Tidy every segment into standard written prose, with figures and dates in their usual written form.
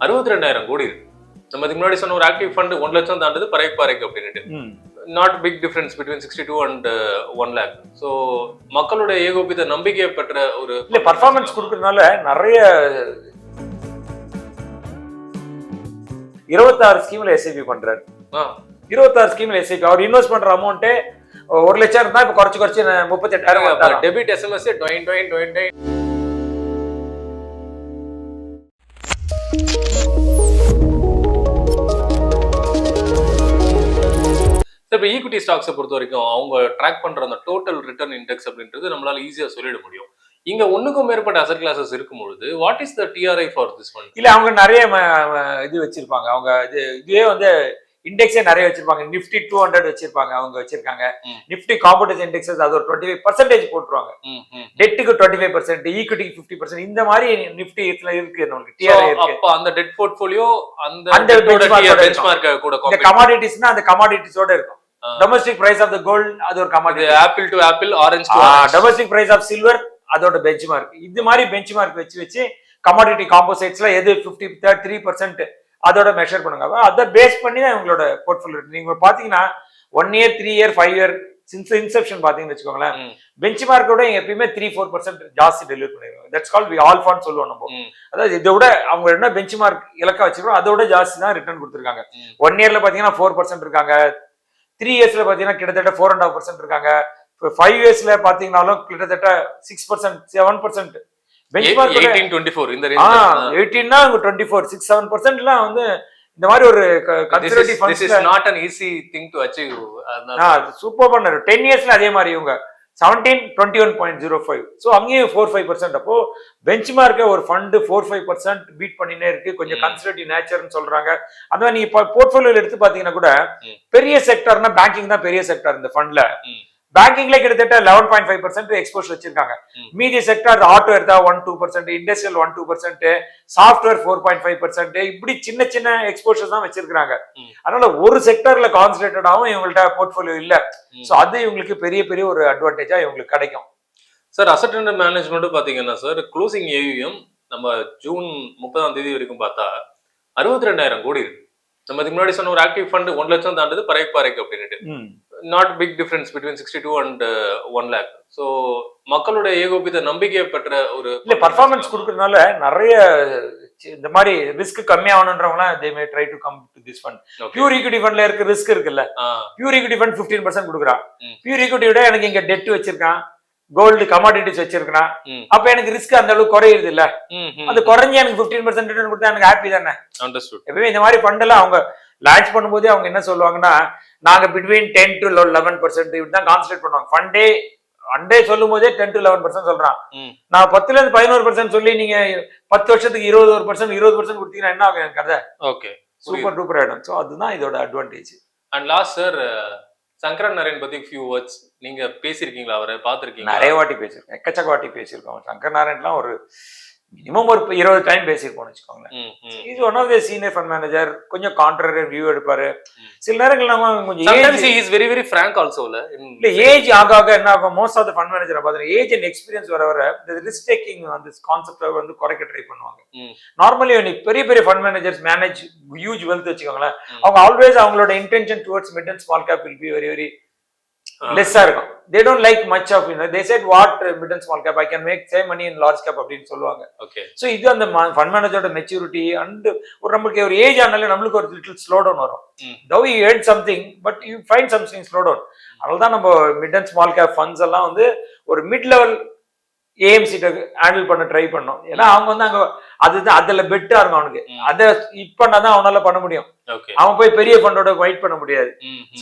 62,000 கோடி இருக்கு. நம்ம இதுக்கு முன்னாடி சொன்ன ஒரு ஆக்டிவ் ஃபண்ட் 1 லட்சம் தாண்டது பறைக்கு அப்படின்ட்டு. Not big difference between 62 and 1 lakh. So மக்களுடைய ஏகோபித நம்பிக்கையை பெற்ற ஒரு இல்ல பர்ஃபார்மன்ஸ் கொடுக்கறதுனால நிறைய 26 ஸ்கீம்ல எஸ்ஐபி பண்றாரு. 26 ஸ்கீம்ல எஸ்ஐபி அவர் இன்வெஸ்ட் பண்ற அமௌண்ட் 1 லட்சம் இருந்தா இப்ப குறைச்சு 38,000 டெபிட் எஸ்எம்எஸ் டொயின். இப்போ ஈக்விட்டி ஸ்டாக்ஸை பொறுத்த வரைக்கும் அவங்க ட்ராக் பண்ற அந்த டோட்டல் ரிட்டர்ன் இண்டெக்ஸ் அப்படின்றது நம்மளால ஈஸியா சொல்லிட முடியும். இங்க ஒண்ணுக்கும் மேற்பட்ட அசெட் கிளாஸஸ் இருக்கும் பொழுது what is the DRI for this one? இல்ல அவங்க நிறைய இது வச்சிருப்பாங்க. அவங்க இதுவே வந்து இண்டெக்ஸே நிறைய வச்சிருப்பாங்க. நிஃப்டி 200 வச்சிருப்பாங்க, அவங்க வச்சிருக்காங்க. நிஃப்டி காம்படிஷன் இண்டெக்ஸஸ் அது ஒரு 25% போட்டுருவாங்க. டெட்டுக்கு 25%, ஈக்விட்டிக்கு 50%, இந்த மாதிரி நிஃப்டி இருக்கு நமக்கு டிஆர்ஐ இருக்கு. அப்ப அந்த டெட் போர்ட்ஃபோலியோ அந்த பெஞ்ச்மார்க் கூட இந்த கமாடிட்டிஸ்னா அந்த கமாடிட்டிஸோட இருக்கும். Domestic price of the gold அது ஒரு கமாடிட்டி. Apple to apple, orange to orange. Domestic price of silver அதோட பெஞ்ச்மார்க். இது மாதிரி பெஞ்ச்மார்க் வச்சு கமாடிட்டி காம்போசைட்ஸ்ல எது 53% அதோட மெஷர் பண்ணுங்க. அதை பேஸ் பண்ணி தான் உங்களோட போர்ட்ஃபோலியோ. நீங்க பாத்தீங்கன்னா 1 year 3 year 5 year since inception பாத்தீங்கன்னு வச்சுக்கோங்களேன், பெஞ்ச் மார்க்கோட எப்பயுமே 3-4% ஜாஸ்தி டெலிவரி பண்ணிடுவாங்க. That's called value fund சொல்லுவோம் நம்ம. அதாவது இதை விட அவங்க என்ன பெஞ்ச் மார்க் இலக்கா வச்சிருக்கோம் அதோட ஜாஸ்தி தான் ரிட்டர்ன் கொடுத்துருக்காங்க. 1 yearல பாத்தீங்கன்னா 4% இருக்காங்க, 3 yearsல பாத்தீங்கன்னா கிட்டத்தட்ட 4.5% இருக்காங்க, 5 yearsல பாத்தீங்கன்னாலும் கிட்டத்தட்ட 6%, 7%. பெஞ்ச்மார்க் 18-24 இந்த ரேஞ்ச். 18னா 24, 6-7%லாம் வந்து இந்த மாதிரி ஒரு conservative funds. This is not an easy thing to achieve. Super பண்ணாரு. 10 yearsல அதே மாதிரி இவங்க 17, 21.05. ஸோ அங்கேயும் 4-5%. அப்போ பெஞ்ச் மார்க்கை ஒரு ஃபண்ட் 4-5% பீட் பண்ணினே இருக்கு. கொஞ்சம் கன்சர்வேட்டிவ் நேச்சர்னு சொல்றாங்க. அதான் நீங்க போர்ட்ஃபோலியோல எடுத்து பாத்தீங்கன்னா கூட பெரிய செக்டர்னா பேங்கிங் தான் பெரிய செக்டர். இந்த ஃபண்ட்ல பேங்கிங்ல கிட்டத்தட்ட 11.5% எக்ஸ்போஷர் வச்சிருக்காங்க. மீதி செக்டர் ஆட்டோ எடுத்தா 1-2%, இண்டஸ்ட்ரியல் 1-2%, சாஃப்ட்வேர் 4.5%, இப்படி சின்ன சின்ன எக்ஸ்போஷர் தான் வச்சிருக்காங்க. அதனால ஒரு செக்டர்ல கான்சென்ட்ரேட்டடாவும் இவங்கள்ட்ட போர்ட்ஃபோலியோ இல்ல. சோ அது இவங்களுக்கு பெரிய பெரிய ஒரு அட்வான்டேஜா இவங்களுக்கு கிடைக்கும். சார் அசெட் அண்டர் மேனேஜ்மெண்ட் பாத்தீங்கன்னா சார் க்ளோசிங் ஏயுஎம் நம்ம ஜூன் 30ஆம் தேதி வரைக்கும் பார்த்தா 62,000 கோடி இருக்கு. நம்ம இதுக்கு முன்னாடி சொன்ன ஒரு ஆக்டிவ் ஃபண்ட் 1 லட்சம் தாண்டது பறைக்கு அப்படின்ட்டு. Not big difference between 62 and 1 lakh. So மக்களுடைய ஏகோபித நம்பிக்கையை பெற்ற ஒரு இல்ல பர்ஃபார்மன்ஸ் கொடுக்கறதுனால நிறைய இந்த மாதிரி ரிஸ்க் கம்மியாகணுன்றவங்களாம் they may try to come to this fund. Pure equity ஃபண்ட்ல இருக்க ரிஸ்க் இருக்குல்ல, பியூர் ஈக்விட்டி ஃபண்ட் 15% கொடுக்குறான். பியூர் ஈக்விட்டி விட எனக்கு இங்க டெட் வச்சிருக்கான், கோல்டு கமாடிட்டிஸ் வச்சிருக்கான், அப்ப எனக்கு ரிஸ்க் அந்த அளவுக்கு குறையுது இல்ல. அது குறைஞ்சு எனக்கு 15% ரிட்டர்ன் கொடுத்தா எனக்கு ஹாப்பி தானே. எப்பவுமே இந்த மாதிரி ஃபண்ட் எல்லாம் அவங்க லான்ச் பண்ணும்போதே அவங்க என்ன சொல்லுவாங்கன்னா, நாங்க பிட்வீன் 10 to 11% இப்படிதான் கான்சன்ட்ரேட் பண்ணுவாங்க. ஃபண்டே சொல்லும் போதே 10 to 11% சொல்றான். நான் 10ல இருந்து 11% சொல்லி நீங்க 10 வருஷத்துக்கு 20% கொடுத்தீங்கன்னா என்ன ஆகும் எனக்கு கதை? ஓகே, சூப்பர் டூப்பர் ஆயிடும். ஸோ அதுதான் இதோட advantage. And last sir Sankaran Narayan பத்தி ஃபியூ வேர்ட்ஸ் நீங்க பேசிருக்கீங்களா? அவரை பாத்துருக்கீங்க? நிறைய வாட்டி பேசிருக்கேன், எக்கச்சக்க வாட்டி பேசியிருக்கோம். சங்கர் நாராயண்லாம் ஒரு மினிமம் ஒரு 20 டைம் பேசியிருப்போம்னு வச்சுக்கோங்களேன். இது one of the senior fund manager. கொஞ்சம் கான்ட்ரரி வியூ எடுப்பாரு. சில நேரங்கள் நம்ம கொஞ்சம் is very very frank also இல்ல ஏஜ் ஆக என்ன ஆகும், most of the fund manager பாத்தீங்கன்னா ஏஜ் அண்ட் எக்ஸ்பீரியன்ஸ் வர இந்த ரிஸ்க் டேக்கிங் அந்த கான்செப்டை வந்து குறைக்க ட்ரை பண்ணுவாங்க. நார்மலி பெரிய பெரிய fund managers manage huge wealth வச்சுக்கோங்களேன், அவங்க ஆல்வேஸ் அவங்களோட intention towards mid and small cap will be very very லெஸ்ஸா இருக்கும். they don't like much of, they said what mid and small cap I can make same money in large cap அப்படின்னு சொல்லுவாங்க. Okay, so இது அந்த fund மேனேஜரோட maturity and ஒரு நமக்கு ஒரு age ஆனாலே நம்மளுக்கு ஒரு லிட்டில் ஸ்லோ டவுன் வரும். though you earn something but you find something slow down. அதனால தான் நம்ம mid and small gap funds எல்லாம் வந்து ஒரு மிட் லெவல் ஏஎம்சி ஹேண்டில் பண்ண ட்ரை பண்ணோம். ஏன்னா அவங்க வந்து அங்க அதுதான் அதுல பெட்டா இருக்கும் அவனுக்கு. அதை இப்ப பண்ணாதான் அவனால பண்ண முடியும். அவன் போய் பெரிய ஃபண்டோட வெயிட் பண்ண முடியாது.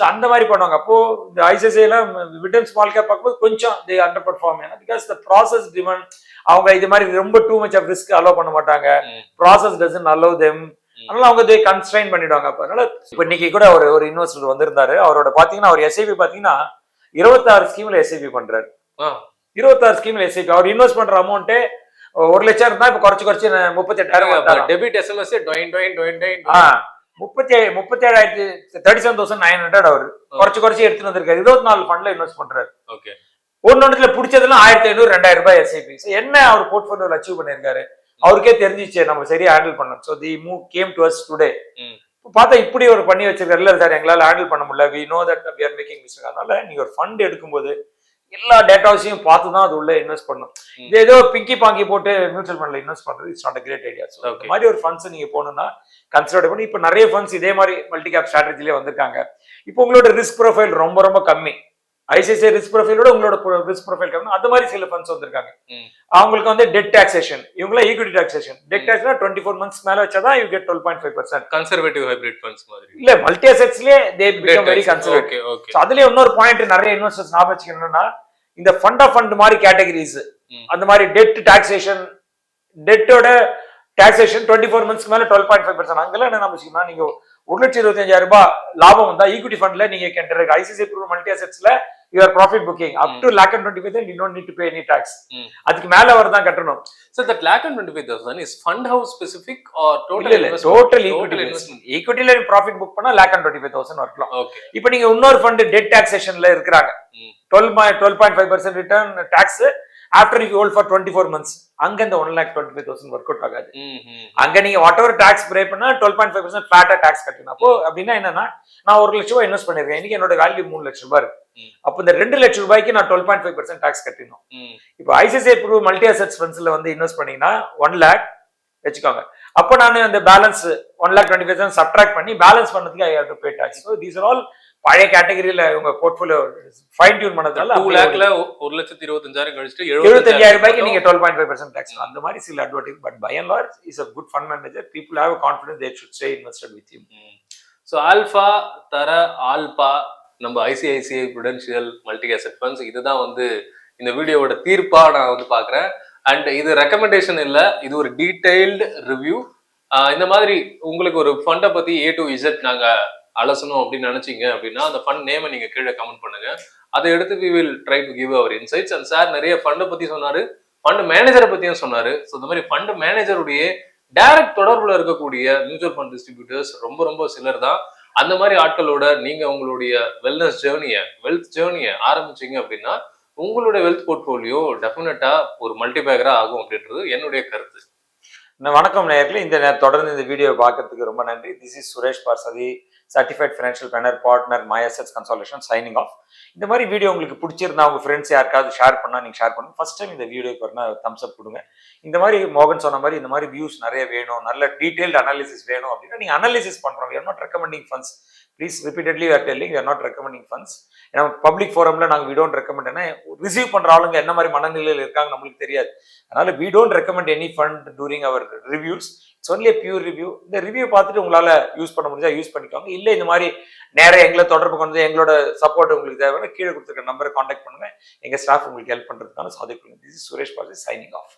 அந்த மாதிரி பண்ணுவாங்க. அப்போ இந்த ஐசிஐசிஐ எல்லாம் மிட் அண்ட் ஸ்மால் கேப் பார்க்கும்போது கொஞ்சம் தே அண்டர் பெர்ஃபார்ம். ஏன்னா பிகாஸ் த ப்ராசஸ் டிமாண்ட் அவங்க இது மாதிரி ரொம்ப too much of risk allow பண்ண மாட்டாங்க. Process doesn't allow them. அதனால அவங்க தே கன்ஸ்ட்ரைன் பண்ணிடுவாங்க. அப்ப அதனால இப்ப இன்னைக்கு கூட ஒரு இன்வெஸ்டர் வந்திருந்தாரு. அவரோட பாத்தீங்கன்னா அவர் எஸ்ஐபி பாத்தீங்கன்னா 26 ஸ்கீம்ல எஸ்ஐபி பண்றாரு. 26 ஸ்கீம்ல எஸ்ஐபி அவர் இன்வெஸ்ட் பண்ற அமௌண்ட் 1 லட்சம் இருந்தா இப்ப குறைச்சு 38,000 டெபிட் எஸ்எம்எஸ் டொயின் 37,900 அவர் குறைச்சு எடுத்துட்டு வந்திருக்காரு. 24 ஃபண்ட்ல இன்வெஸ்ட் பண்றாரு. ஓகே, ஒன்னொன்னுல பிடிச்சதெல்லாம் 1,500 2,000 ரூபாய் எஸ்ஐபி. என்ன அவர் போர்ட்ஃபோலியோல அச்சீவ் பண்ணிருக்காரு? அவருக்கே தெரிஞ்சிச்சு நம்ம சரியா ஹேண்டில் பண்ணோம். So the move came to us today. பார்த்தா இப்படி ஒரு பண்ணி வச்சிருக்காரு. இல்ல சார் எங்களால ஹேண்டில் பண்ண முடியல, we know that we are making mistake. அதனால நீங்க ஒரு ஃபண்ட் எடுக்கும்போது எல்லா டேட்டாஸையும் பார்த்து தான் அது உள்ள இன்வெஸ்ட் பண்ணணும். இது ஏதோ பிங்கி பாங்கி போட்டு மியூச்சுவல் ஃபண்ட்ல இன்வெஸ்ட் பண்றது it's not a great idea. So இந்த மாதிரி ஒரு ஃபண்ட்ஸ் நீங்க போகணும்னா கன்சிடர் பண்ணி. இப்போ நிறைய ஃபண்ட்ஸ் இதே மாதிரி மல்டி கேப் ஸ்ட்ராட்டஜிலே வந்திருக்காங்க. இப்போ உங்களோட ரிஸ்க் ப்ரொஃபைல் ரொம்ப ரொம்ப கம்மி, ஐசிஐசிஐ ரிஸ்க் ப்ரொஃபைலோட உங்களோட ரிஸ்க் ப்ரொஃபைல் கம்மி, அந்த மாதிரி சில ஃபண்ட்ஸ் வந்திருக்காங்க. அவங்களுக்கு வந்து டெட் டாக்ஸேஷன், இவங்கள ஈக்விட்டி டாக்ஸேஷன். டெட் டாக்ஸ்னா 24 months மேல வச்சாதான் you get 12.5%. Conservative hybrid funds மாதிரி இல்ல, மல்டி அசெட்ஸ்லயே they become very conservative. Okay. So அதுலயே இன்னொரு பாயிண்ட் நிறைய இன்வெஸ்டர்ஸ் ஞாபகம் வச்சுக்கணும்னா, இந்த ஃபண்ட் ஆஃப் ஃபண்ட் மாதிரி கேட்டகரிஸ், அந்த மாதிரி டெட் டாக்ஸேஷன், டெட்டோட டாக்ஸேஷன் 24 months மேல 12.5%. அங்கெல்லாம் என்ன நம்பிச்சுக்கணும், நீங்க 1,25,000 ரூபாய் லாபம் வந்தா ஈக்விட்டி ஃபண்ட்ல நீங்க கேட்ட ஐசிஐசிஐ ப்ரூவ் மல்டி அசெட்ஸ்ல you are profit booking up to 1,25,000, you don't need to pay any tax. அதுக்கு மேல வரதான் கட்டணும். So that 1,25,000 is fund house specific or total investment? Total equity investment. Equityல profit book பண்ணா 1,25,000 வரலாம். Okay. இப்போ நீங்க இன்னொரு ஃபண்ட் டெட் டாக்ஸேஷன்ல இருக்காங்க, 12.5% return tax after you hold for 24 months. அங்க இந்த 1,25,000 ஒர்க் அவுட் ஆகாது. அங்க நீங்க வாட் எவர் டாக்ஸ் பே பண்ணா 12.5% ஃபிளாட்டா டாக்ஸ் கட்டணும். அப்போ அப்படின்னா என்னன்னா, நான் 1 லட்சம் ரூபாய் இன்வெஸ்ட் பண்ணிருக்கேன், இன்னைக்கு என்னோட வேல்யூ 3 லட்சம் ரூபாய் இருக்கு. அப்போ இந்த 2 லட்சம் ரூபாய்க்கு நான் 12.5% டாக்ஸ் கட்டணும். இப்போ ஐசிஐசிஐ ப்ரூவ் மல்டி அசெட்ஸ் ஃபண்ட்ஸ்ல வந்து இன்வெஸ்ட் பண்ணீங்கன்னா 1 lakh வச்சுக்கோங்க. அப்போ நான் அந்த பேலன்ஸ் 1,25,000 சப்ட்ராக்ட் பண்ணி பேலன்ஸ் பண்ணதுக்கு I have to pay tax. So these are all பழைய கேட்டகரியில உங்க போர்ட்ஃபோலியோ ஃபைன் டியூன் பண்ணதுனால 2 lakhல 1,25,000 கழிச்சிட்டு 75,000 ரூபாய்க்கு நீங்க 12.5% டாக்ஸ். அந்த மாதிரி சில advantage. But by and large is a good fund manager. People have a confidence they should stay invested with him. So alpha தர ஆல்பா நம்ம ICICI Prudential multi asset funds, இதுதான் வந்து இந்த வீடியோவோட தீர்ப்பா நான் வந்து பாக்குறேன். அண்ட் இது ரெக்கமெண்டேஷன் இல்ல, இது ஒரு டீடைல்டு ரிவ்யூ. இந்த மாதிரி உங்களுக்கு ஒரு ஃபண்டை பத்தி A to Z நாங்க அலசணும் அப்படின்னு நினைச்சீங்க அப்படின்னா அந்த ஃபண்ட் நேமை நீங்க கீழே கமெண்ட் பண்ணுங்க. அதை எடுத்து we will try to give our insights. And sir நிறைய ஃபண்டை பத்தி சொன்னாரு, ஃபண்ட் மேனேஜரை பத்தியும் சொன்னாரு. ஸோ இந்த மாதிரி ஃபண்ட் மேனேஜருடைய டைரக்ட் தொடர்புல இருக்கக்கூடிய மியூச்சுவல் ஃபண்ட் டிஸ்ட்ரிபியூட்டர்ஸ் ரொம்ப ரொம்ப சிலர் தான். அந்த மாதிரி ஆட்களோட நீங்க உங்களுடைய வெல்த் ஜேர்னியை ஆரம்பிச்சீங்க அப்படின்னா உங்களுடைய வெல்த் போர்ட்ஃபோலியோ டெஃபினட்டா ஒரு மல்டிபேக்கரா ஆகும் அப்படின்றது என்னுடைய கருத்து. வணக்கம் நேயர்களே, தொடர்ந்து இந்த வீடியோ பார்க்கறதுக்கு ரொம்ப நன்றி. This is Suresh Parthasarathy, certified financial planner, partner, my assets consultation, signing off. இந்த மாதிரி வீடியோ உங்களுக்கு பிடிச்சிருந்தா உங்க ஃப்ரெண்ட்ஸ் யாருக்காவது ஷேர் பண்ணா நீங்க ஷேர் பண்ணுங்க. ஃபர்ஸ்ட் டைம் இந்த வீடியோக்கு வரனா தம்ஸ் அப் கொடுங்க. இந்த மாதிரி மோகன் சொன்ன மாதிரி இந்த மாதிரி வியூஸ் நிறைய வேணும், நல்ல டீடைல்டு அனாலிசிஸ் வேணும் அப்படின்னா நீங்க அனாலிசிஸ் பண்றோம். we are not recommending funds. Please repeatedly we are telling we are not recommending funds. ஏன்னா பப்ளிக் ஃபோரம்ல நாங்க we don't recommend. ஏன்னா ரிசீவ் பண்ற ஆளுங்க என்ன மாதிரி மனநிலையில் இருக்காங்க நம்மளுக்கு தெரியாது. அதனால we don't recommend any fund during our reviews. It's only a pure review. இந்த ரிவ்யூ பார்த்துட்டு உங்களால யூஸ் பண்ண முடிஞ்சா யூஸ் பண்ணிக்கோங்க. இல்லை இந்த மாதிரி நேரம் எங்களை தொடர்பு கொண்டு எங்களோட சப்போர்ட் உங்களுக்கு தேவைன்னா கீழே கொடுத்துருக்க நம்பரை கான்டாக்ட் பண்ணுங்க. எங்க ஸ்டாஃப் உங்களுக்கு ஹெல்ப் பண்றதுக்கான சாதிப்பு. This is Suresh Parthasarathy, signing of.